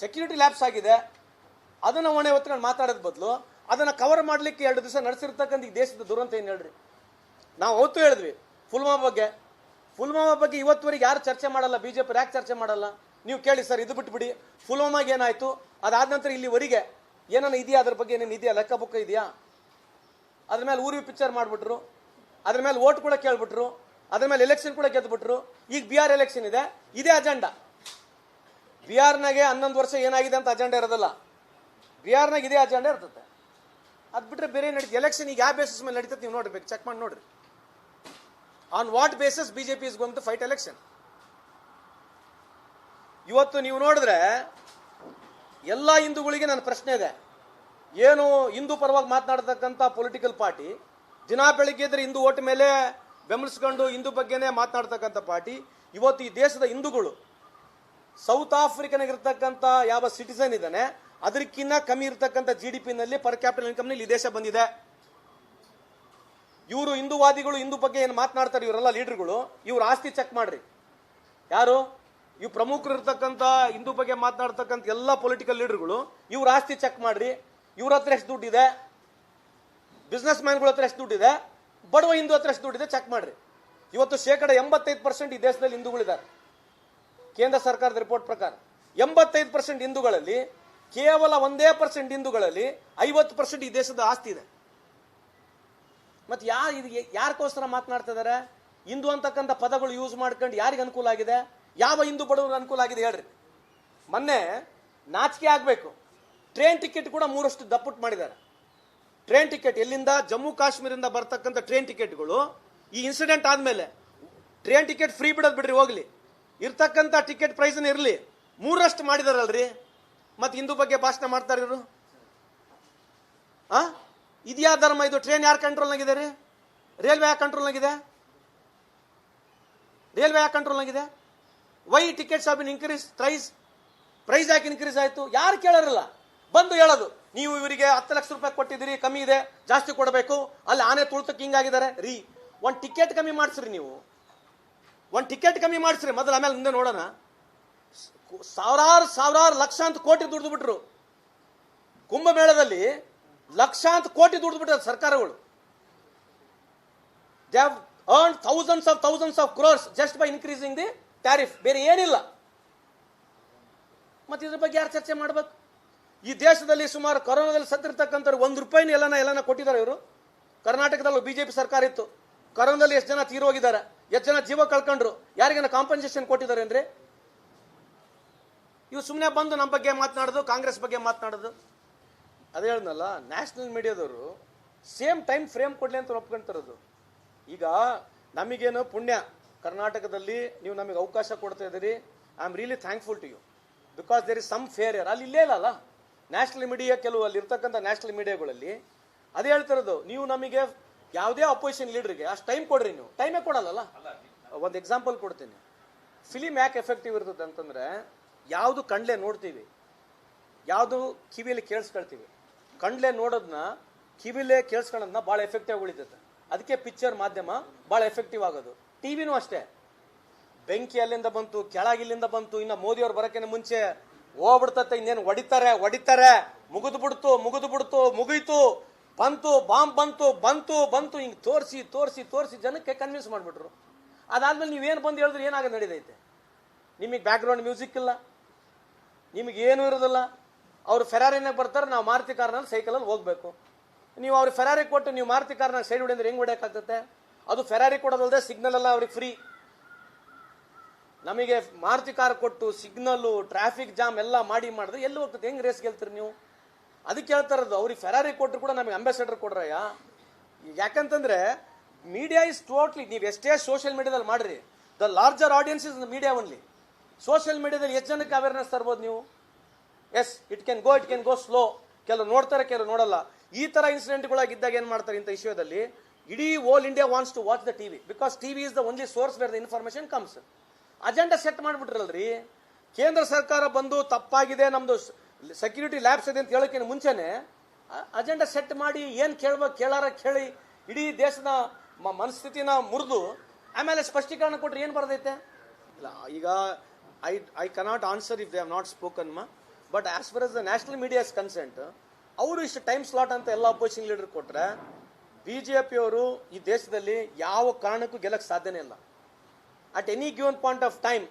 Security lapse ಆಗಿದೆ, ಅದನ್ನು ಹೊಣೆ ಹೊತ್ಕೊಂಡು ಮಾತಾಡೋದ್ ಬದಲು ಅದನ್ನು ಕವರ್ ಮಾಡಲಿಕ್ಕೆ 2 ದಿವಸ ನಡೆಸಿರ್ತಕ್ಕಂಥ ಈ ದೇಶದ ದುರಂತ ಏನು ಹೇಳ್ರಿ. ನಾವು ಅವತ್ತು ಹೇಳಿದ್ವಿ ಪುಲ್ವಾಮಾ ಬಗ್ಗೆ ಇವತ್ತುವರೆಗೆ ಯಾರು ಚರ್ಚೆ ಮಾಡಲ್ಲ. ಬಿಜೆಪಿ ಯಾಕೆ ಚರ್ಚೆ ಮಾಡಲ್ಲ? ನೀವು ಕೇಳಿ ಸರ್, ಇದು ಬಿಟ್ಬಿಡಿ, ಪುಲ್ವಾಮಾಗೆ ಏನಾಯ್ತು, ಅದಾದ ನಂತರ ಇಲ್ಲಿವರೆಗೆ ಏನನ್ನ ಇದೆಯಾ, ಅದ್ರ ಬಗ್ಗೆ ಏನೇನು ಇದೆಯಾ, ಲೆಕ್ಕ ಬುಕ್ಕ ಇದೆಯಾ? ಅದ್ರ ಮೇಲೆ ಊರಿ ಪಿಕ್ಚರ್ ಮಾಡಿಬಿಟ್ರು, ಅದ್ರ ಮೇಲೆ ಓಟ್ ಕೂಡ ಕೇಳ್ಬಿಟ್ರು, ಅದ್ರ ಮೇಲೆ ಎಲೆಕ್ಷನ್ ಕೂಡ ಗೆದ್ದುಬಿಟ್ರು. ಈಗ ಬಿಹಾರ್ ಎಲೆಕ್ಷನ್ ಇದೆ, ಇದೇ ಅಜೆಂಡಾ. ಬಿಹಾರ್ನಾಗೆ 11 ವರ್ಷ ಏನಾಗಿದೆ ಅಂತ ಅಜೆಂಡಾ ಇರೋದಲ್ಲ, ಬಿಹಾರ್ನಾಗ ಇದೇ ಅಜೆಂಡಾ ಇರ್ತದೆ. ಅದು ಬಿಟ್ಟರೆ ಬೇರೆ ನಡೀತಿ. ಎಲೆಕ್ಷನ್ ಈಗ ಯಾವ ಬೇಸಿಸ್ ಮೇಲೆ ನಡೀತದೆ ನೀವು ನೋಡ್ಬೇಕು, ಚೆಕ್ ಮಾಡಿ ನೋಡ್ರಿ. On what basis BJP is going to fight election? ಇವತ್ತು ನೀವು ನೋಡಿದ್ರೆ ಎಲ್ಲ ಹಿಂದೂಗಳಿಗೆ ನನ್ನ ಪ್ರಶ್ನೆ ಇದೆ. ಏನು ಹಿಂದೂ ಪರವಾಗಿ ಮಾತನಾಡತಕ್ಕಂಥ ಪೊಲಿಟಿಕಲ್ ಪಾರ್ಟಿ, ದಿನ ಬೆಳಿಗ್ಗೆ ಇದ್ರೆ ಹಿಂದೂ ಓಟ್ ಮೇಲೆ ಬೆಂಬಲಿಸ್ಕೊಂಡು ಹಿಂದೂ ಬಗ್ಗೆನೇ ಮಾತನಾಡ್ತಕ್ಕಂಥ ಪಾರ್ಟಿ, ಇವತ್ತು ಈ ದೇಶದ ಹಿಂದೂಗಳು ಸೌತ್ ಆಫ್ರಿಕನಾಗಿರ್ತಕ್ಕಂಥ ಯಾವ ಸಿಟಿಸನ್ ಇದ್ದಾನೆ ಅದಕ್ಕಿಂತ ಕಮ್ಮಿ ಇರತಕ್ಕಂಥ GDP ನಲ್ಲಿ ಪರ್ ಕ್ಯಾಪಿಟಲ್ ಇನ್ಕಮ್ ನಲ್ಲಿ ಈ ದೇಶ ಬಂದಿದೆ. ಇವರು ಹಿಂದೂವಾದಿಗಳು, ಹಿಂದೂ ಬಗ್ಗೆ ಏನು ಮಾತನಾಡ್ತಾರೆ ಇವರೆಲ್ಲ ಲೀಡರ್ಗಳು, ಇವ್ರ ಆಸ್ತಿ ಚೆಕ್ ಮಾಡ್ರಿ. ಯಾರು ಇವು ಪ್ರಮುಖರು ಇರ್ತಕ್ಕಂಥ ಹಿಂದೂ ಬಗ್ಗೆ ಮಾತನಾಡ್ತಕ್ಕಂಥ ಎಲ್ಲ ಪೊಲಿಟಿಕಲ್ ಲೀಡರ್ಗಳು, ಇವ್ರ ಆಸ್ತಿ ಚೆಕ್ ಮಾಡ್ರಿ. ಇವ್ರ ಹತ್ರ ಎಷ್ಟು ದುಡ್ಡಿದೆ, ಬಿಸ್ನೆಸ್ ಮ್ಯಾನ್ಗಳ ಹತ್ರ ಎಷ್ಟು ದುಡ್ಡಿದೆ, ಬಡವ ಹಿಂದೂ ಹತ್ರ ಎಷ್ಟು ದುಡ್ಡಿದೆ ಚೆಕ್ ಮಾಡ್ರಿ. ಇವತ್ತು 85% ಈ ದೇಶದಲ್ಲಿ ಹಿಂದೂಗಳಿದ್ದಾರೆ. ಕೇಂದ್ರ ಸರ್ಕಾರದ ರಿಪೋರ್ಟ್ ಪ್ರಕಾರ 85% ಹಿಂದೂಗಳಲ್ಲಿ ಕೇವಲ 1% ಹಿಂದೂಗಳಲ್ಲಿ 50% ಈ ದೇಶದ ಆಸ್ತಿ ಇದೆ. ಮತ್ತೆ ಯಾರಿಗೋಸ್ಕರ ಮಾತನಾಡ್ತಾ ಇದಾರೆ? ಹಿಂದೂ ಅಂತಕ್ಕಂಥ ಪದಗಳು ಯೂಸ್ ಮಾಡ್ಕೊಂಡು ಯಾರಿಗೆ ಅನುಕೂಲ ಆಗಿದೆ? ಯಾವ ಹಿಂದೂ ಬಡವರು ಅನುಕೂಲ ಆಗಿದೆ ಹೇಳ್ರಿ. ಮೊನ್ನೆ ನಾಚಿಕೆ ಆಗಬೇಕು, ಟ್ರೈನ್ ಟಿಕೆಟ್ ಕೂಡ 3ರಷ್ಟು ದಪ್ಪುಟ್ಟು ಮಾಡಿದ್ದಾರೆ. ಟ್ರೈನ್ ಟಿಕೆಟ್ ಎಲ್ಲಿಂದ, ಜಮ್ಮು ಕಾಶ್ಮೀರದಿಂದ ಬರ್ತಕ್ಕಂಥ ಟ್ರೈನ್ ಟಿಕೆಟ್ಗಳು ಈ ಇನ್ಸಿಡೆಂಟ್ ಆದ್ಮೇಲೆ ಟ್ರೈನ್ ಟಿಕೆಟ್ ಫ್ರೀ ಬಿಡೋದು ಬಿಡ್ರಿ, ಹೋಗ್ಲಿ, ಇರ್ತಕ್ಕಂಥ ಟಿಕೆಟ್ ಪ್ರೈಸ್ ಇರಲಿ, 3ರಷ್ಟು ಮಾಡಿದಾರಲ್ರಿ. ಮತ್ತೆ ಹಿಂದೂ ಬಗ್ಗೆ ಭಾಷಣ ಮಾಡ್ತಾರೆ ಇವರು. ಇದ್ಯಾ ಧರ್ಮ ಇದು? ಟ್ರೈನ್ ಯಾರ ಕಂಟ್ರೋಲ್ನಾಗಿದೆ ರೀ? ರೈಲ್ವೆ ಯಾಕೆ ಕಂಟ್ರೋಲ್ನಾಗಿದೆ? ರೈಲ್ವೆ ಯಾಕೆ ಕಂಟ್ರೋಲ್ನಾಗಿದೆ? Why tickets have been increase price ಯಾಕೆ ಇನ್ಕ್ರೀಸ್ ಆಯ್ತು? ಯಾರು ಕೇಳೋರಿಲ್ಲ. ಬಂದು ಹೇಳೋದು, ನೀವು ಇವರಿಗೆ 10 ಲಕ್ಷ ರೂಪಾಯಿ ಕೊಟ್ಟಿದ್ದೀರಿ, ಕಮ್ಮಿ ಇದೆ, ಜಾಸ್ತಿ ಕೊಡಬೇಕು, ಅಲ್ಲಿ ಆನೆ ತುಳಿತಕ್ಕೆ ಹಿಂಗಾಗಿದ್ದಾರೆ ರೀ. ಒಂದು ಟಿಕೆಟ್ ಕಮ್ಮಿ ಮಾಡಿಸ್ರಿ, ನೀವು ಒಂದು ಟಿಕೆಟ್ ಕಮ್ಮಿ ಮಾಡಿಸ್ರಿ ಮೊದಲು, ಆಮೇಲೆ ಮುಂದೆ ನೋಡೋಣ. ಸಾವಿರಾರು ಲಕ್ಷಾಂತರ ಕೋಟಿ ದುಡ್ದು ಬಿಟ್ರು. ಕುಂಭಮೇಳದಲ್ಲಿ ಲಕ್ಷಾಂತರ ಕೋಟಿ ದುಡ್ದು ಬಿಟ್ಟಾರೆ ಸರ್ಕಾರಗಳು. They have earned thousands of crores just by increasing the tariff. ಬೇರೆ ಏನಿಲ್ಲ. ಮತ್ತೆ ಇದ್ರ ಬಗ್ಗೆ ಯಾರು ಚರ್ಚೆ ಮಾಡ್ಬೇಕು? ಈ ದೇಶದಲ್ಲಿ ಸುಮಾರು ಕೊರೋನಾದಲ್ಲಿ ಸತ್ತಿರ್ತಕ್ಕಂಥವ್ರು ₹1 ಎಲ್ಲನ ಕೊಟ್ಟಿದ್ದಾರೆ ಇವರು. ಕರ್ನಾಟಕದಲ್ಲೂ ಬಿಜೆಪಿ ಸರ್ಕಾರ ಇತ್ತು. ಕೊರೋನಾದಲ್ಲಿ ಎಷ್ಟು ಜನ ತೀರೋಗಿದ್ದಾರೆ, ಎಷ್ಟು ಜನ ಜೀವ ಕಳ್ಕೊಂಡ್ರು, ಯಾರಿಗೇನ ಕಾಂಪನ್ಸೇಷನ್ ಕೊಟ್ಟಿದ್ದಾರೆ ಅಂದ್ರೆ? ಇವು ಸುಮ್ಮನೆ ಬಂದು ನಮ್ಮ ಬಗ್ಗೆ ಮಾತನಾಡೋದು, ಕಾಂಗ್ರೆಸ್ ಬಗ್ಗೆ ಮಾತನಾಡೋದು. ಅದೇ ಹೇಳಿದ್ನಲ್ಲ, ನ್ಯಾಷನಲ್ ಮೀಡಿಯಾದವರು ಸೇಮ್ ಟೈಮ್ ಫ್ರೇಮ್ ಕೊಡ್ಲಿ ಅಂತ ಒಪ್ಕೊಂತಿರೋದು. ಈಗ ನಮಗೇನು ಪುಣ್ಯ, ಕರ್ನಾಟಕದಲ್ಲಿ ನೀವು ನಮಗೆ ಅವಕಾಶ ಕೊಡ್ತಾ ಇದ್ದೀರಿ. I am really thankful to you because there is some fairer. ಅಲ್ಲಿ ಇಲ್ಲೇ ಇಲ್ಲಲ್ಲ ನ್ಯಾಷನಲ್ ಮೀಡಿಯಾ, ಕೆಲವು ಅಲ್ಲಿ ಇರ್ತಕ್ಕಂಥ ನ್ಯಾಷನಲ್ ಮೀಡಿಯಾಗಳಲ್ಲಿ ಅದೇ ಹೇಳ್ತಿರೋದು, ನೀವು ನಮಗೆ ಯಾವುದೇ ಅಪೋಸಿಷನ್ ಲೀಡರ್ಗೆ ಅಷ್ಟು ಟೈಮ್ ಕೊಡ್ರಿ. ನೀವು ಟೈಮೇ ಕೊಡಲ್ಲ. ಒಂದು ಎಕ್ಸಾಂಪಲ್ ಕೊಡ್ತೀನಿ. ಫಿಲಿಮ್ ಯಾಕೆ ಎಫೆಕ್ಟಿವ್ ಇರ್ತದೆ ಅಂತಂದ್ರೆ, ಯಾವುದು ಕಣ್ಲೆ ನೋಡ್ತೀವಿ, ಯಾವುದು ಕಿವಿಯಲ್ಲಿ ಕೇಳಿಸ್ಕೊಳ್ತೀವಿ. ಕಣ್ಲೆ ನೋಡೋದನ್ನ, ಕಿವಿಲೇ ಕೇಳಿಸ್ಕೊಳ್ಳೋದನ್ನ ಭಾಳ ಎಫೆಕ್ಟಿವ್ ಉಳಿತೈತೆ. ಅದಕ್ಕೆ ಪಿಕ್ಚರ್ ಮಾಧ್ಯಮ ಭಾಳ ಎಫೆಕ್ಟಿವ್ ಆಗೋದು. ಟಿವಿನೂ ಅಷ್ಟೇ. ಬೆಂಕಿ ಅಲ್ಲಿಂದ ಬಂತು, ಕೆಳಗಿಲ್ಲಿಂದ ಬಂತು, ಇನ್ನು ಮೋದಿಯವ್ರು ಬರೋಕ್ಕಿಂತ ಮುಂಚೆ ಹೋಗ್ಬಿಡ್ತತೆ, ಇನ್ನೇನು ಹೊಡಿತಾರೆ, ಮುಗಿದು ಬಿಡ್ತು, ಮುಗೀತು, ಬಾಂಬ್ ಬಂತು, ಹಿಂಗೆ ತೋರಿಸಿ ಜನಕ್ಕೆ ಕನ್ವಿನ್ಸ್ ಮಾಡಿಬಿಟ್ರು. ಅದಾದ್ಮೇಲೆ ನೀವೇನು ಬಂದು ಹೇಳಿದ್ರೆ ಏನಾಗ ನಡೀತೈತೆ? ನಿಮಗೆ ಬ್ಯಾಕ್ಗ್ರೌಂಡ್ ಮ್ಯೂಸಿಕ್ ಇಲ್ಲ, ನಿಮಗೆ ಏನೂ ಇರೋದಿಲ್ಲ. ಅವ್ರು ಫೆರಾರಿನಾಗ ಬರ್ತಾರೆ, ನಾವು ಮಾರುತಿ ಕಾರ್ನಲ್ಲಿ ಸೈಕಲಲ್ಲಿ ಹೋಗ್ಬೇಕು. ನೀವು ಅವ್ರಿಗೆ ಫೆರಾರಿ ಕೊಟ್ಟು ನೀವು ಮಾರುತಿ ಕಾರ್ನಾಗ ಸೈಡ್ ಹೊಡೆದ್ರೆ ಹೆಂಗೆ ಹೊಡೆಯೋಕ್ಕಾಗ್ತತೆ? ಅದು ಫೆರಾರಿ ಕೊಡೋದಲ್ಲದೆ ಸಿಗ್ನಲ್ ಎಲ್ಲ ಅವ್ರಿಗೆ ಫ್ರೀ. ನಮಗೆ ಮಾರುತಿ ಕಾರ್ ಕೊಟ್ಟು ಸಿಗ್ನಲ್ಲು, ಟ್ರಾಫಿಕ್ ಜಾಮ್ ಎಲ್ಲ ಮಾಡಿದ್ರೆ ಎಲ್ಲಿ ಹೋಗ್ತದೆ? ಹೆಂಗೆ ರೇಸ್ ಗೆಲ್ತೀರಿ ನೀವು? ಅದಕ್ಕೆ ಹೇಳ್ತಾ ಇರೋದು, ಅವ್ರಿಗೆ ಫೆರಾರಿ ಕೊಟ್ಟರು ಕೂಡ ನಮಗೆ ಅಂಬಾಸಿಡರ್ ಕೊಡ್ರಯ್ಯ. ಯಾಕಂತಂದ್ರೆ ಮೀಡಿಯಾ ಇಸ್ ಟೋಟ್ಲಿ, ನೀವು ಎಷ್ಟೇ ಸೋಷಿಯಲ್ ಮೀಡಿಯಾದಲ್ಲಿ ಮಾಡ್ರಿ, the larger audience is the media only. Social ಮೀಡಿಯಾದಲ್ಲಿ ಎಷ್ಟು ಜನಕ್ಕೆ ಅವೇರ್ನೆಸ್ ತರ್ಬೋದು ನೀವು? Yes, it can go slow. ಕೆಲವು ನೋಡ್ತಾರೆ, ಕೆಲವು ನೋಡಲ್ಲ. ಈ ತರ ಇನ್ಸಿಡೆಂಟ್ಗಳಾಗಿದ್ದಾಗ ಏನ್ ಮಾಡ್ತಾರೆ ಇಂಥ ವಿಷಯದಲ್ಲಿ? ಇಡೀ all India wants to watch the TV because TV is the only source where the information comes. Agenda set ಮಾಡಿಬಿಟ್ರಲ್ರಿ. ಕೇಂದ್ರ ಸರ್ಕಾರ ಬಂದು ತಪ್ಪಾಗಿದೆ, ನಮ್ದು ಸೆಕ್ಯೂರಿಟಿ ಲ್ಯಾಬ್ಸ್ ಇದೆ ಅಂತ ಹೇಳೋಕ್ಕಿಂತ ಮುಂಚೆನೆ ಅಜೆಂಡಾ ಸೆಟ್ ಮಾಡಿ ಏನು ಕೇಳ್ಬೇಕು ಕೇಳಿ ಇಡೀ ದೇಶದ ಮನಸ್ಥಿತಿನ ಮುರಿದು ಆಮೇಲೆ ಸ್ಪಷ್ಟೀಕರಣ ಕೊಟ್ರೆ ಏನು ಬರ್ತೈತೆ? ಇಲ್ಲ, ಈಗ I cannot answer if they have not spoken. But as far as the national media is concerned, ಅವರು ಇಷ್ಟು ಟೈಮ್ ಸ್ಲಾಟ್ ಅಂತ ಎಲ್ಲ ಅಪೋಸಿಷನ್ ಲೀಡರ್ ಕೊಟ್ರೆ ಬಿಜೆಪಿಯವರು ಈ ದೇಶದಲ್ಲಿ ಯಾವ ಕಾರಣಕ್ಕೂ ಗೆಲ್ಲಕ್ಕೆ ಸಾಧ್ಯನೇ ಇಲ್ಲ. At any given point of time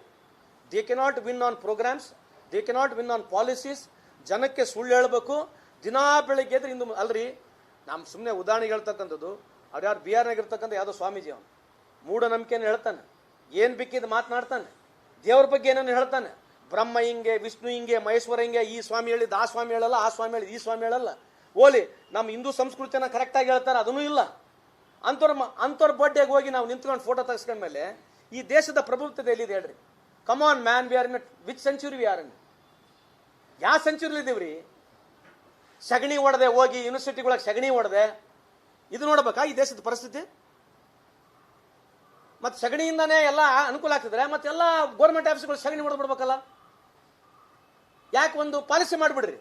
they cannot win on programmes, they cannot win on policies. ಜನಕ್ಕೆ ಸುಳ್ಳು ಹೇಳಬೇಕು. ದಿನಾ ಬೆಳಿಗ್ಗೆ ಎದ್ರೆ ಇಂದು ಅಲ್ರಿ, ನಮ್ಮ ಸುಮ್ಮನೆ ಉದಾಹರಣೆಗೆ ಹೇಳ್ತಕ್ಕಂಥದ್ದು, ಅವ್ರು ಯಾರು ಬಿಹಾರ್ನಾಗ ಇರ್ತಕ್ಕಂಥ ಯಾವುದೋ ಸ್ವಾಮೀಜಿ, ಅವನು ಮೂಢನಂಬಿಕೆಯನ್ನು ಹೇಳ್ತಾನೆ, ಏನು ಬಿಕ್ಕಿದ್ದು ಮಾತನಾಡ್ತಾನೆ, ದೇವ್ರ ಬಗ್ಗೆ ಏನೇನು ಹೇಳ್ತಾನೆ, ಬ್ರಹ್ಮ ಹಿಂಗೆ, ವಿಷ್ಣು ಹಿಂಗೆ, ಮಹೇಶ್ವರ ಹಿಂಗೆ, ಈ ಸ್ವಾಮಿ ಹೇಳಿದ್ದು ಆ ಸ್ವಾಮಿ ಹೇಳಲ್ಲ, ಆ ಸ್ವಾಮಿ ಹೇಳಿದ್ದು ಈ ಸ್ವಾಮಿ ಹೇಳಲ್ಲ. ಓಲಿ ನಮ್ಮ ಹಿಂದೂ ಸಂಸ್ಕೃತಿಯನ್ನು ಕರೆಕ್ಟಾಗಿ ಹೇಳ್ತಾರೆ, ಅದನ್ನೂ ಇಲ್ಲ. ಅಂಥವ್ರ ಬರ್ಡೇಗೆ ಹೋಗಿ ನಾವು ನಿಂತ್ಕೊಂಡು ಫೋಟೋ ತೆಗೆಸ್ಕೊಂಡ್ಮೇಲೆ ಈ ದೇಶದ ಪ್ರಭುತ್ವತೆ ಎಲ್ಲಿದೆ ಹೇಳ್ರಿ? Come on man, we are in which century we are in? ಯಾವ ಸೆಂಚುರಿ ಇದ್ದೀವ್ರಿ? ಸಗಣಿ ಹೊಡೆದೆ ಹೋಗಿ ಯೂನಿವರ್ಸಿಟಿಗಳಿಗೆ ಸಗಣಿ ಹೊಡೆದೆ, ಇದು ನೋಡ್ಬೇಕಾ ಈ ದೇಶದ ಪರಿಸ್ಥಿತಿ? ಮತ್ತೆ ಸಗಣಿಯಿಂದಾನೇ ಎಲ್ಲ ಅನುಕೂಲ ಆಗ್ತಿದ್ರೆ ಮತ್ತೆಲ್ಲ ಗೌರ್ಮೆಂಟ್ ಆಫೀಸ್ಗಳು ಸಗಣಿ ಹೊಡೆದ್ಬಿಡ್ಬೇಕಲ್ಲ? ಯಾಕೆ ಒಂದು ಪಾಲಿಸಿ ಮಾಡಿಬಿಡ್ರಿ.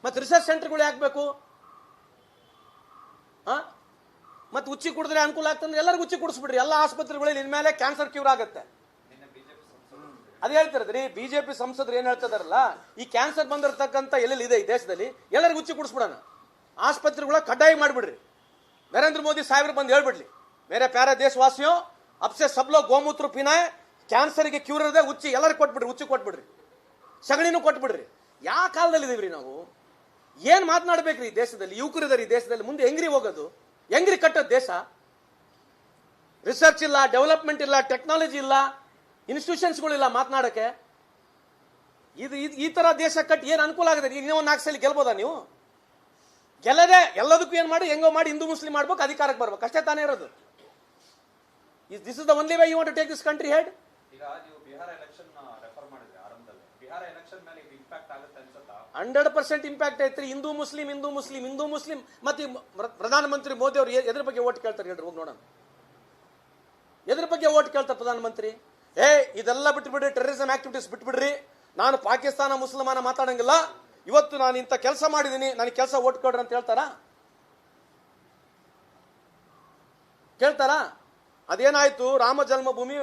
ಮತ್ತೆ ರಿಸರ್ಚ್ ಸೆಂಟರ್ಗಳು ಯಾಕೆ ಬೇಕು? ಮತ್ತೆ ಉಚ್ಚಿ ಕುಡಿದ್ರೆ ಅನುಕೂಲ ಆಗ್ತಂದ್ರೆ ಎಲ್ಲರಿಗೂ ಉಚ್ಚಿ ಕುಡಿಸ್ಬಿಡ್ರಿ. ಎಲ್ಲ ಆಸ್ಪತ್ರೆಗಳಲ್ಲಿ ಇನ್ಮೇಲೆ ಕ್ಯಾನ್ಸರ್ ಕ್ಯೂರ್ ಆಗುತ್ತೆ. ಅದೇ ಹೇಳ್ತಿರದ್ರಿ, ಬಿಜೆಪಿ ಸಂಸದರು ಏನ್ ಹೇಳ್ತಿದಾರಲ್ಲ, ಈ ಕ್ಯಾನ್ಸರ್ ಬಂದಿರತಕ್ಕಂಥ ಎಲ್ಲೆಲ್ಲಿ ಇದೆ ಈ ದೇಶದಲ್ಲಿ ಎಲ್ಲರಿಗೂ ಉಚ್ಚಿ ಕುಡಿಸ್ಬಿಡೋಣ, ಆಸ್ಪತ್ರೆಗಳ ಕಡ್ಡಾಯ ಮಾಡಿಬಿಡ್ರಿ. ನರೇಂದ್ರ ಮೋದಿ ಸಾಹೇಬ್ರು ಬಂದು ಹೇಳ್ಬಿಡ್ಲಿ, ಮೇರೆ ಪ್ಯಾರ ದೇಶವಾಸಿಯೋ ಅಪ್ಸೆ ಸಬ್ಲೋ ಗೋಮೂತ್ರ ಪಿನಾಯ್, ಕ್ಯಾನ್ಸರ್ಗೆ ಕ್ಯೂರ್ ಇರದೆ ಉಚ್ಚಿ ಎಲ್ಲರಿಗೂ ಕೊಟ್ಬಿಡ್ರಿ, ಉಚ್ಚಿ ಕೊಟ್ಬಿಡ್ರಿ, ಸಗಣಿನೂ ಕೊಟ್ಬಿಡ್ರಿ. ಯಾವ ಕಾಲದಲ್ಲಿ ಇದೀವ್ರಿ ನಾವು? ಏನ್ ಮಾತನಾಡ್ಬೇಕ್ರಿ ಈ ದೇಶದಲ್ಲಿ? ಯುವಕರಿದಾರೆ ಈ ದೇಶದಲ್ಲಿ, ಮುಂದೆ ಹೆಂಗ್ರಿ ಹೋಗೋದು? ಹೆಂಗ್ರಿ ಕಟ್ಟೋದು ದೇಶ? ರಿಸರ್ಚ್ ಇಲ್ಲ, ಡೆವಲಪ್ಮೆಂಟ್ ಇಲ್ಲ, ಟೆಕ್ನಾಲಜಿ ಇಲ್ಲ, ಇನ್ಸ್ಟಿಟ್ಯೂಷನ್ಸ್ಗಳಿಲ್ಲ ಮಾತನಾಡಕ್ಕೆ. ಇದು ಈ ತರ ದೇಶ ಕಟ್ಟಿ ಏನು ಅನುಕೂಲ ಆಗಿದೆ? ಈಗ ನೀವು 4 ಸಲ ಗೆಲ್ಬೋದಾ ನೀವು? ಗೆಲ್ಲದೆ ಎಲ್ಲದಕ್ಕೂ ಏನ್ ಮಾಡಿ ಹೆಂಗೋ ಮಾಡಿ ಹಿಂದೂ ಮುಸ್ಲಿಂ ಮಾಡ್ಬೇಕು, ಅಧಿಕಾರಕ್ಕೆ ಬರ್ಬೇಕು, ಅಷ್ಟೇ ತಾನೇ ಇರೋದು. This is the only way you want to take this country head. ಈಗ ನೀವು ಬಿಹಾರ ಎಲೆಕ್ಷನ್ ರೆಫರ್ ಮಾಡಿದ್ರೆ ಆರಂಭದಲ್ಲಿ ಬಿಹಾರ ಎಲೆಕ್ಷನ್ ಮೇಲೆ ಇಂಪ್ಯಾಕ್ಟ್ ಆಗುತ್ತೆ ಅನ್ಸುತ್ತಾ? 100% ಇಂಪ್ಯಾಕ್ಟ್ ಐತ್ರಿ. ಹಿಂದೂ ಮುಸ್ಲಿಂ ಮತ್ತೆ ಪ್ರಧಾನಮಂತ್ರಿ ಮೋದಿ ಅವರು ಎದ್ರ ಬಗ್ಗೆ ಓಟ್ ಕೇಳ್ತಾರೆ ಹೇಳ್ರಿ, ಹೋಗಿ ನೋಡೋಣ. ಎದ್ರ ಬಗ್ಗೆ ಓಟ್ ಕೇಳ್ತಾರೆ ಪ್ರಧಾನಮಂತ್ರಿ? ಇದೆಲ್ಲ ಬಿಟ್ಬಿಡ್ರಿ, ಟೆರರಿಸಂ ಆಕ್ಟಿವಿಟೀಸ್ ಬಿಟ್ಬಿಡ್ರಿ, ನಾನು ಪಾಕಿಸ್ತಾನ ಮುಸಲ್ಮಾನ ಮಾತಾಡಂಗಿಲ್ಲ, ಇವತ್ತು ನಾನು ಇಂಥ ಕೆಲಸ ಮಾಡಿದ್ದೀನಿ, ನನಗೆ ಕೆಲಸ ಓಟ್ ಕೊಡ್ರಿ ಅಂತ ಕೇಳ್ತಾರಾ? ಅದೇನಾಯ್ತು, ರಾಮ ಜನ್ಮಭೂಮಿ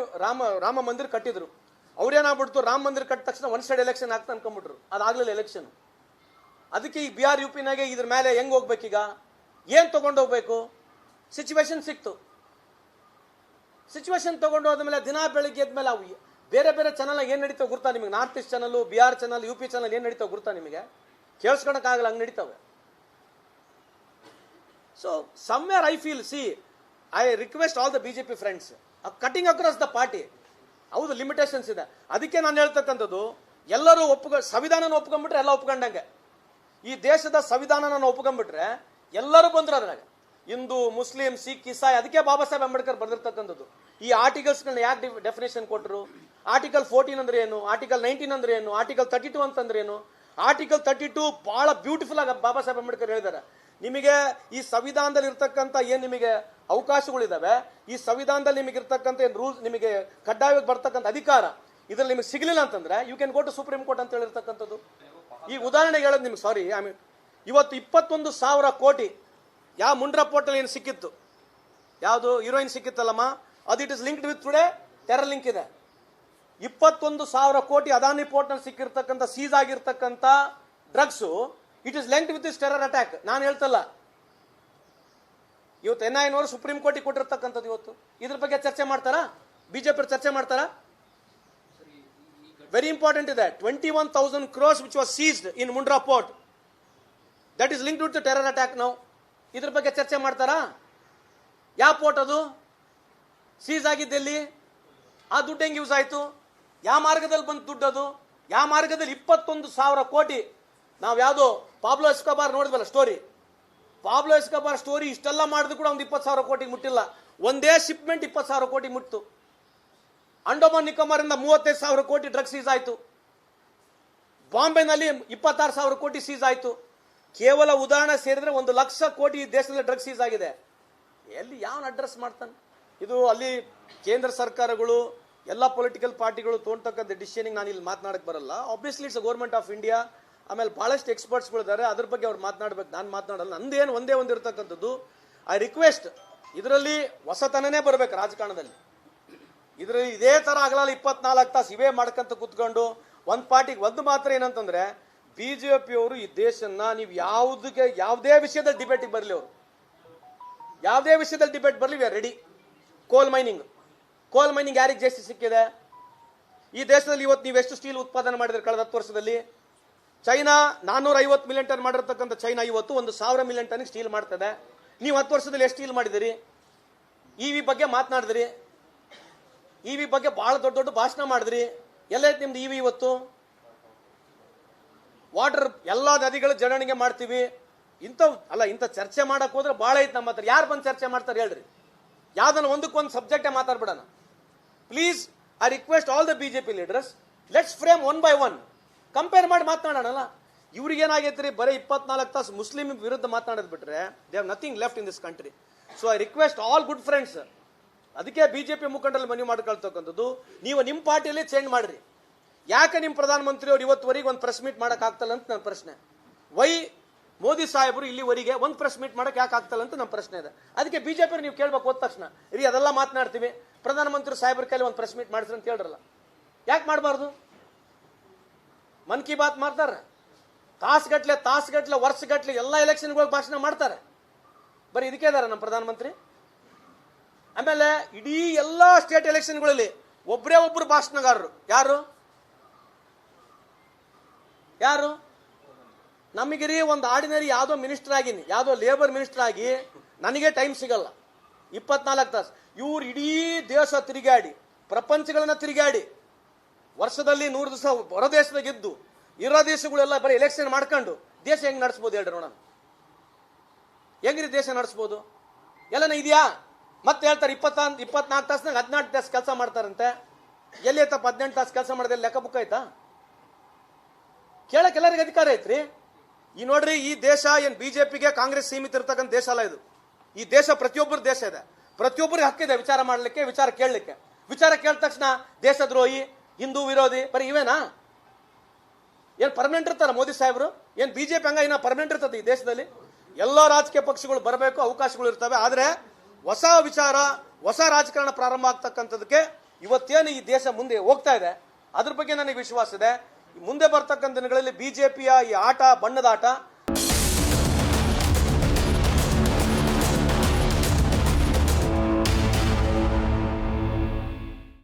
ರಾಮ ಮಂದಿರ ಕಟ್ಟಿದ್ರು, ಅವ್ರೇನಾಗ್ಬಿಡ್ತು, ರಾಮ ಮಂದಿರ ಕಟ್ಟಿದ ತಕ್ಷಣ ಒನ್ ಸೈಡ್ ಎಲೆಕ್ಷನ್ ಆಗ್ತಾ ಅನ್ಕೊಂಡ್ಬಿಟ್ರು. ಅದಾಗ್ಲಿಲ್ಲ ಎಲೆಕ್ಷನ್. ಅದಕ್ಕೆ ಈ ಬಿಹಾರ್ ಯುಪಿನಾಗೆ ಇದ್ರ ಮೇಲೆ ಹೆಂಗ್ ಹೋಗ್ಬೇಕೀಗ, ಏನ್ ತಗೊಂಡು ಹೋಗ್ಬೇಕು? ಸಿಚುವೇಶನ್ ಸಿಕ್ತು. ಸಿಚುವೇಶನ್ ತಗೊಂಡು ಹೋದ್ಮೇಲೆ ದಿನ ಬೆಳಿಗ್ಗೆ ಎದ್ಮೇಲೆ ಅವು ಬೇರೆ ಬೇರೆ ಚಾನಲ್ ಏನ್ ನಡೀತಾವೆ ಗುರ್ತಾ ನಿಮಗೆ? North east channel, Bihar channel, UP channel ಏನ್ ನಡೀತಾವೆ ಗುರ್ತಾ ನಿಮಗೆ? ಕೇಳಿಸ್ಕೊಳಕ್ಕಾಗಲ್ಲ, ಹಂಗೆ ನಡೀತಾವೆ. So somewhere I feel, I request all the BJP friends, cutting across the party. ಹೌದು, ಲಿಮಿಟೇಷನ್ಸ್ ಇದೆ. ಅದಕ್ಕೆ ನಾನು ಹೇಳ್ತಕ್ಕಂಥದ್ದು, ಎಲ್ಲರೂ ಸಂವಿಧಾನನ ಒಪ್ಕೊಂಡ್ಬಿಟ್ರೆ ಎಲ್ಲ ಒಪ್ಕೊಂಡಂಗೆ. ಈ ದೇಶದ ಸಂವಿಧಾನನ ಒಪ್ಕೊಂಡ್ಬಿಟ್ರೆ ಎಲ್ಲರೂ ಬಂದ್ರು ಅದ್ರಾಗ, ಹಿಂದೂ ಮುಸ್ಲಿಂ ಸಿಖ್ ಇಸಾಯಿ. ಅದಕ್ಕೆ ಬಾಬಾ ಸಾಹೇಬ್ ಅಂಬೇಡ್ಕರ್ ಬರೆದಿರ್ತಕ್ಕಂಥದ್ದು. ಈ ಆರ್ಟಿಕಲ್ಸ್ಗಳನ್ನ ಯಾಕೆ ಡೆಫಿನೇಷನ್ ಕೊಟ್ಟರು? ಆರ್ಟಿಕಲ್ 14 ಅಂದ್ರೆ ಏನು, ಆರ್ಟಿಕಲ್ 19 ಅಂದ್ರೆ ಏನು, ಆರ್ಟಿಕಲ್ 32 ಅಂತಂದ್ರೆ ಏನು? ಆರ್ಟಿಕಲ್ 32 ಬಹಳ ಬ್ಯೂಟಿಫುಲ್ ಆಗಿ ಬಾಬಾ ಸಾಹೇಬ್ ಅಂಬೇಡ್ಕರ್ ಹೇಳಿದ್ದಾರೆ. ನಿಮಗೆ ಈ ಸಂವಿಧಾನದಲ್ಲಿ ಇರ್ತಕ್ಕಂಥ ಏನ್ ನಿಮಗೆ ಅವಕಾಶಗಳಿದಾವೆ, ಈ ಸಂವಿಧಾನದಲ್ಲಿ ನಿಮಗೆ ಇರ್ತಕ್ಕಂಥ ಏನ್ ರೂಲ್ಸ್, ನಿಮಗೆ ಕಡ್ಡಾಯವಾಗಿ ಬರ್ತಕ್ಕಂಥ ಅಧಿಕಾರ ಇದ್ರಲ್ಲಿ ನಿಮಗೆ ಸಿಗಲಿಲ್ಲ ಅಂತಂದ್ರೆ you can go to Supreme Court ಅಂತ ಹೇಳಿರ್ತಕ್ಕಂಥದ್ದು. ಈ ಉದಾಹರಣೆಗೆ ಹೇಳೋದು ನಿಮ್ಗೆ, ಸಾರಿ, ಇವತ್ತು 21,000 ಕೋಟಿ ಯಾವ ಮುಂಡ್ರಾ ಪೋರ್ಟಲ್ ಏನು ಸಿಕ್ಕಿತ್ತು, ಯಾವುದು ಹೀರೋಯಿನ್ ಸಿಕ್ಕಿತ್ತಲ್ಲಮ್ಮ, ಅದು it is linked with today terror link ಇದೆ. 21,000 ಕೋಟಿ ಅದಾನಿ ಪೋರ್ಟ್ ನಲ್ಲಿ ಸಿಕ್ಕಿರ್ತಕ್ಕಂಥ ಸೀಸ್ ಆಗಿರ್ತಕ್ಕಂಥ drugs, it is linked with this terror attack. ನಾನು ಹೇಳ್ತಲ್ಲ, ಇವತ್ತು NIA ನವರು ಸುಪ್ರೀಂ ಕೋರ್ಟಿಗೆ ಕೊಟ್ಟಿರ್ತಕ್ಕಂಥದ್ದು. ಇವತ್ತು ಇದ್ರ ಬಗ್ಗೆ ಚರ್ಚೆ ಮಾಡ್ತಾರಾ? ಬಿಜೆಪಿ ಚರ್ಚೆ ಮಾಡ್ತಾರಾ? ವೆರಿ ಇಂಪಾರ್ಟೆಂಟ್ ಇದೆ. 21,000 crores which was seized in Mundra port, that is linked with the terror attack now. ಇದ್ರ ಬಗ್ಗೆ ಚರ್ಚೆ ಮಾಡ್ತಾರಾ? ಯಾವ ಪೋರ್ಟ್ ಅದು ಸೀಸ್ ಆಗಿದ್ದೆಲ್ಲಿ? ಆ ದುಡ್ಡು ಹೆಂಗೆ ಯೂಸ್ ಆಯ್ತು? ಯಾವ ಮಾರ್ಗದಲ್ಲಿ ಬಂತು ದುಡ್ಡು? ಅದು ಯಾವ ಮಾರ್ಗದಲ್ಲಿ? 21,000 ಕೋಟಿ. ನಾವು ಯಾವುದು Pablo Escobar ನೋಡಿದ್ವಲ್ಲ story, Pablo Escobar story ಇಷ್ಟೆಲ್ಲ ಮಾಡಿದ್ರು ಕೂಡ ಒಂದು 20,000 ಕೋಟಿಗೆ ಮುಟ್ಟಿಲ್ಲ. ಒಂದೇ ಶಿಪ್ಮೆಂಟ್ 20,000 ಕೋಟಿ ಮುಟ್ಟಿತು. ಅಂಡಮಾನ್ ನಿಕೋಬಾರ್ ಇಂದ 35,000 ಕೋಟಿ ಡ್ರಗ್ಸ್ ಸೀಸ್ ಆಯ್ತು. ಬಾಂಬೆನಲ್ಲಿ 26,000 ಕೋಟಿ ಸೀಸ್ ಆಯ್ತು. ಕೇವಲ ಉದಾಹರಣೆ ಸೇರಿದ್ರೆ 1,00,000 ಕೋಟಿ ದೇಶದಲ್ಲಿ ಡ್ರಗ್ಸ್ ಸೀಸ್ ಆಗಿದೆ. ಎಲ್ಲಿ ಯಾವನ್ ಅಡ್ರೆಸ್ ಮಾಡ್ತಾನೆ? ಇದು ಅಲ್ಲಿ ಕೇಂದ್ರ ಸರ್ಕಾರಗಳು, ಎಲ್ಲ ಪೊಲಿಟಿಕಲ್ ಪಾರ್ಟಿಗಳು ತೊಗೊಳ್ತಕ್ಕಂಥ ಡಿಸಿಷನಿಗೆ ನಾನು ಇಲ್ಲಿ ಮಾತನಾಡಕ್ಕೆ ಬರಲ್ಲ. Obviously it's government of India. ಆಮೇಲೆ ಬಹಳಷ್ಟು ಎಕ್ಸ್ಪರ್ಟ್ಸ್ಗಳು ಇದ್ದಾರೆ, ಅದ್ರ ಬಗ್ಗೆ ಅವ್ರು ಮಾತನಾಡ್ಬೇಕು, ನಾನು ಮಾತನಾಡಲ್ಲ. ನಂದೇನು ಒಂದೇ ಇರತಕ್ಕಂಥದ್ದು, ಐ ರಿಕ್ವೆಸ್ಟ್, ಇದರಲ್ಲಿ ಹೊಸತನನೇ ಬರಬೇಕು ರಾಜಕಾರಣದಲ್ಲಿ. ಇದ್ರಲ್ಲಿ ಇದೇ ತರ ಆಗಲ್ಲ 24 ತಾಸು ಇವೇ ಮಾಡ್ಕಂತ ಕುತ್ಕೊಂಡು ಒಂದ್ ಪಾರ್ಟಿಗೆ ಒಂದು ಮಾತ್ರ ಏನಂತಂದ್ರೆ ಬಿಜೆಪಿಯವರು ಈ ದೇಶನ್ನ ನೀವು ಯಾವುದೇ ವಿಷಯದಲ್ಲಿ ಡಿಬೇಟಿಗೆ ಬರಲಿ, ಅವರು ಯಾವುದೇ ವಿಷಯದಲ್ಲಿ ಡಿಬೇಟ್ ಬರಲಿ, ವಿ ಆರ್ ರೆಡಿ. ಕೋಲ್ ಮೈನಿಂಗ್ ಯಾರಿಗೆ ಜಾಸ್ತಿ ಸಿಕ್ಕಿದೆ ಈ ದೇಶದಲ್ಲಿ? ಇವತ್ತು ನೀವು ಎಷ್ಟು ಸ್ಟೀಲ್ ಉತ್ಪಾದನೆ ಮಾಡಿದ್ರೆ ಕಳೆದ 10 ವರ್ಷದಲ್ಲಿ? ಚೈನಾ 450 ಮಿಲಿಯನ್ ಟನ್ ಮಾಡಿರ್ತಕ್ಕಂಥ ಚೈನಾ ಇವತ್ತು 1,000 ಮಿಲಿಯನ್ ಟನ್ ಸ್ಟೀಲ್ ಮಾಡ್ತದೆ. ನೀವು 10 ವರ್ಷದಲ್ಲಿ ಎಷ್ಟು ಸ್ಟೀಲ್ ಮಾಡಿದಿರಿ? ಇವಿ ಬಗ್ಗೆ ಮಾತನಾಡಿದ್ರಿ, ಇವಿ ಬಗ್ಗೆ ಬಹಳ ದೊಡ್ಡ ದೊಡ್ಡ ಭಾಷಣ ಮಾಡಿದ್ರಿ. ಎಲ್ಲೈತೆ ನಿಮ್ದು ಇವಿ? ಇವತ್ತು ವಾಟರ್ ಎಲ್ಲ ನದಿಗಳು ಜಡಣಿಗೆ ಮಾಡ್ತೀವಿ. ಇಂಥ ಚರ್ಚೆ ಮಾಡಕ್ ಹೋದ್ರೆ ಬಹಳ ಐತೆ ನಮ್ಮ ಹತ್ರ. ಯಾರು ಬಂದು ಚರ್ಚೆ ಮಾಡ್ತಾರೆ ಹೇಳ್ರಿ? ಯಾವ್ದನ್ನ ಒಂದಕ್ಕೊಂದು ಸಬ್ಜೆಕ್ಟೇ ಮಾತಾಡ್ಬಿಡೋಣ please. I request all the BJP leaders, let's frame one by one, compare ಮಾಡಿ ಮಾತನಾಡೋಣ. ಇವ್ರಿಗೇನಾಗೈತ್ರಿ, ಬರೀ 24 ತಾಸು ಮುಸ್ಲಿಂ ವಿರುದ್ಧ ಮಾತನಾಡೋದು ಬಿಟ್ರೆ they have nothing left in this country. So I request all good friends, ಅದಕ್ಕೆ ಬಿಜೆಪಿ ಮುಖಂಡರಲ್ಲಿ ಮನವಿ ಮಾಡ್ಕೊಳ್ತಕ್ಕಂಥದ್ದು, ನೀವು ನಿಮ್ಮ ಪಾರ್ಟಿಯಲ್ಲಿ ಚೇಂಜ್ ಮಾಡ್ರಿ. ಯಾಕೆ ನಿಮ್ಮ ಪ್ರಧಾನಮಂತ್ರಿ ಅವ್ರು ಇವತ್ತುವರೆಗೆ ಒಂದು ಪ್ರೆಸ್ ಮೀಟ್ ಮಾಡಕ್ ಆಗ್ತಲ್ಲ ಅಂತ ನನ್ನ ಪ್ರಶ್ನೆ. ವೈ ಮೋದಿ ಸಾಹೇಬರು ಇಲ್ಲಿವರೆಗೆ ಒಂದು ಪ್ರೆಸ್ ಮೀಟ್ ಮಾಡಕ್ ಯಾಕೆ ಆಗ್ತಲ್ಲ ಅಂತ ನಮ್ಮ ಪ್ರಶ್ನೆ ಇದೆ. ಅದಕ್ಕೆ ಬಿಜೆಪಿ ನೀವು ಕೇಳ್ಬೇಕು ಹೋದ ತಕ್ಷಣ, ಅದೆಲ್ಲ ಮಾತನಾಡ್ತೀವಿ, ಪ್ರಧಾನಮಂತ್ರಿ ಸಾಹೇಬ್ರ ಕೈಲಿ ಒಂದು ಪ್ರೆಸ್ ಮೀಟ್ ಮಾಡಿಸ್ರಿ ಅಂತ ಹೇಳ್ರಲ್ಲ. ಯಾಕೆ ಮಾಡಬಾರ್ದು? ಮನ್ ಕಿ ಬಾತ್ ಮಾಡ್ತಾರೆ, ತಾಸುಗಟ್ಲೆ ವರ್ಷಗಟ್ಲೆ ಎಲ್ಲ ಎಲೆಕ್ಷನ್ಗಳಿಗೆ ಭಾಷಣ ಮಾಡ್ತಾರೆ. ಬರೀ ಇದಕ್ಕೆ ಇದಾರೆ ನಮ್ಮ ಪ್ರಧಾನಮಂತ್ರಿ. ಆಮೇಲೆ ಇಡೀ ಎಲ್ಲ ಸ್ಟೇಟ್ ಎಲೆಕ್ಷನ್ಗಳಲ್ಲಿ ಒಬ್ಬರೇ ಒಬ್ಬರು ಭಾಷಣಗಾರರು. ಯಾರು? ನಮಗಿರಿ ಒಂದು ಆರ್ಡಿನರಿ ಯಾವುದೋ ಮಿನಿಸ್ಟರ್ ಆಗಿನಿ, ಯಾವುದೋ ಲೇಬರ್ ಮಿನಿಸ್ಟರ್ ಆಗಿ ನನಗೆ ಟೈಮ್ ಸಿಗಲ್ಲ 24 ತಾಸು. ಇವ್ರು ಇಡೀ ದೇಶ ತಿರುಗಾಡಿ, ಪ್ರಪಂಚಗಳನ್ನ ತಿರುಗಾಡಿ, ವರ್ಷದಲ್ಲಿ 100 ದಿವಸ ಹೊರ ದೇಶದಾಗಿದ್ದು ಇರೋ ದೇಶಗಳೆಲ್ಲ ಬರೀ ಎಲೆಕ್ಷನ್ ಮಾಡ್ಕೊಂಡು ದೇಶ ಹೆಂಗ್ ನಡೆಸ್ಬೋದು ಹೇಳ್ರಿ ನೋಡೋಣ. ಹೆಂಗ್ರಿ ದೇಶ ನಡೆಸ್ಬೋದು? ಎಲ್ಲನ ಇದೆಯಾ? ಮತ್ತೆ ಹೇಳ್ತಾರೆ 24 ತಾಸ್ನಾಗ 14 ತಾಸು ಕೆಲಸ ಮಾಡ್ತಾರಂತೆ. ಎಲ್ಲಿ ಐತಪ್ಪ 18 ತಾಸು ಕೆಲಸ ಮಾಡಿದ್ರೆ ಲೆಕ್ಕ ಬುಕ್ ಆಯ್ತಾ? ಕೇಳಕ್ಕೆ ಎಲ್ಲರಿಗೆ ಅಧಿಕಾರ ಐತ್ರಿ. ಈ ನೋಡ್ರಿ, ಈ ದೇಶ ಏನ್ ಬಿಜೆಪಿಗೆ ಕಾಂಗ್ರೆಸ್ ಸೀಮಿತ ಇರ್ತಕ್ಕಂಥ ದೇಶ ಅಲ್ಲ ಇದು. ಈ ದೇಶ ಪ್ರತಿಯೊಬ್ಬರ ದೇಶ ಇದೆ, ಪ್ರತಿಯೊಬ್ಬರಿಗೆ ಹಕ್ಕಿದೆ ವಿಚಾರ ಮಾಡ್ಲಿಕ್ಕೆ, ವಿಚಾರ ಕೇಳಲಿಕ್ಕೆ. ವಿಚಾರ ಕೇಳಿದ ತಕ್ಷಣ ದೇಶದ್ರೋಹಿ, ಹಿಂದೂ ವಿರೋಧಿ, ಬರೀ ಇವೇನಾ? ಏನ್ ಪರ್ಮನೆಂಟ್ ಇರ್ತಾರ ಮೋದಿ ಸಾಹೇಬರು? ಏನ್ ಬಿಜೆಪಿ ಹಂಗ ಇನ್ನ ಪರ್ಮನೆಂಟ್ ಇರ್ತದೆ ಈ ದೇಶದಲ್ಲಿ? ಎಲ್ಲ ರಾಜಕೀಯ ಪಕ್ಷಗಳು ಬರಬೇಕು, ಅವಕಾಶಗಳು ಇರ್ತವೆ. ಆದ್ರೆ ಹೊಸ ವಿಚಾರ, ಹೊಸ ರಾಜಕಾರಣ ಪ್ರಾರಂಭ ಆಗ್ತಕ್ಕಂಥದಕ್ಕೆ ಇವತ್ತೇನು ಈ ದೇಶ ಮುಂದೆ ಹೋಗ್ತಾ ಇದೆ ಅದ್ರ ಬಗ್ಗೆ ನನಗೆ ವಿಶ್ವಾಸ ಇದೆ. ಮುಂದೆ ಬರ್ತಕ್ಕಂಥ ದಿನಗಳಲ್ಲಿ ಬಿಜೆಪಿಯ ಈ ಆಟ, ಬಣ್ಣದ ಆಟ